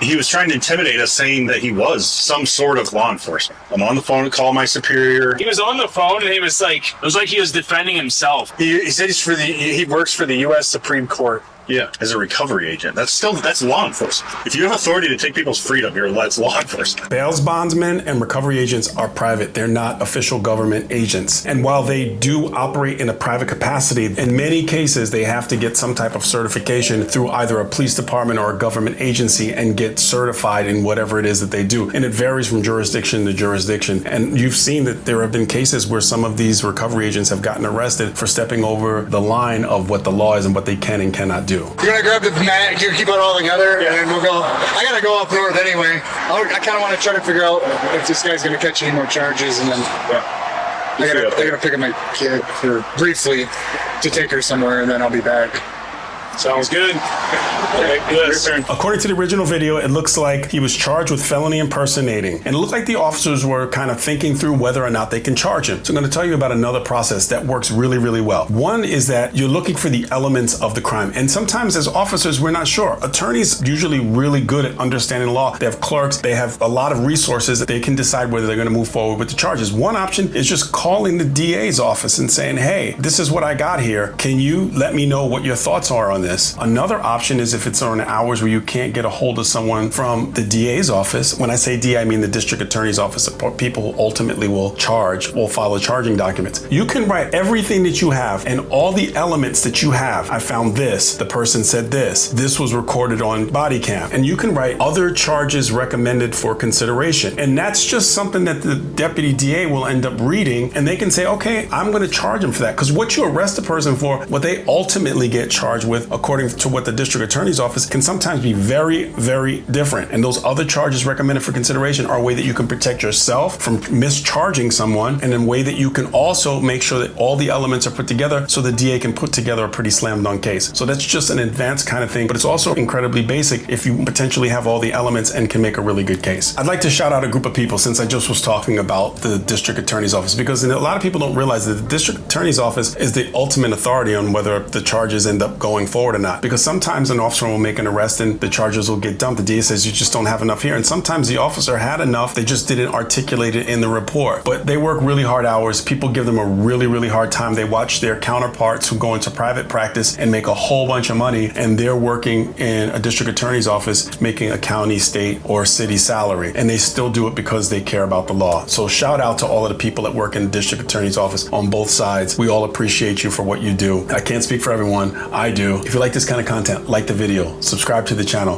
He was trying to intimidate us, saying that he was some sort of law enforcement. I'm on the phone to call my superior. He was on the phone and it was like he was defending himself. He said he works for the U.S. Supreme Court. Yeah, as a recovery agent. That's law enforcement. If you have authority to take people's freedom, that's law enforcement. Bail bondsmen and recovery agents are private. They're not official government agents. And while they do operate in a private capacity, in many cases, they have to get some type of certification through either a police department or a government agency and get certified in whatever it is that they do. And it varies from jurisdiction to jurisdiction. And you've seen that there have been cases where some of these recovery agents have gotten arrested for stepping over the line of what the law is and what they can and cannot do. You're gonna grab the mat, you keep it all together, and then we'll go. I gotta go up north anyway. I kind of want to try to figure out if this guy's gonna catch any more charges, and then I gotta pick up my kid briefly to take her somewhere, and then I'll be back. Sounds good. According to the original video, it looks like he was charged with felony impersonating. And it looked like the officers were kind of thinking through whether or not they can charge him. So I'm going to tell you about another process that works really, really well. One is that you're looking for the elements of the crime. And sometimes as officers, we're not sure. Attorneys are usually really good at understanding law. They have clerks. They have a lot of resources that they can decide whether they're going to move forward with the charges. One option is just calling the DA's office and saying, hey, this is what I got here. Can you let me know what your thoughts are on this? Another option is if it's on hours where you can't get a hold of someone from the DA's office. When I say DA, I mean the district attorney's office. People who ultimately will file the charging documents. You can write everything that you have and all the elements that you have. I found this. The person said this. This was recorded on body cam. And you can write other charges recommended for consideration. And that's just something that the deputy DA will end up reading, and they can say, okay, I'm going to charge him for that. Because what you arrest a person for, what they ultimately get charged with, according to what the district attorney's office, can sometimes be very, very different. And those other charges recommended for consideration are a way that you can protect yourself from mischarging someone, and a way that you can also make sure that all the elements are put together so the DA can put together a pretty slam dunk case. So that's just an advanced kind of thing, but it's also incredibly basic if you potentially have all the elements and can make a really good case. I'd like to shout out a group of people, since I just was talking about the district attorney's office, because a lot of people don't realize that the district attorney's office is the ultimate authority on whether the charges end up going forward or not. Because sometimes an officer will make an arrest and the charges will get dumped. The DA says you just don't have enough here. And sometimes the officer had enough, they just didn't articulate it in the report. But they work really hard hours. People give them a really, really hard time. They watch their counterparts who go into private practice and make a whole bunch of money, and they're working in a district attorney's office making a county, state, or city salary. And they still do it because they care about the law. So shout out to all of the people that work in the district attorney's office on both sides. We all appreciate you for what you do. I can't speak for everyone. I do. If you like this kind of content, like the video, subscribe to the channel.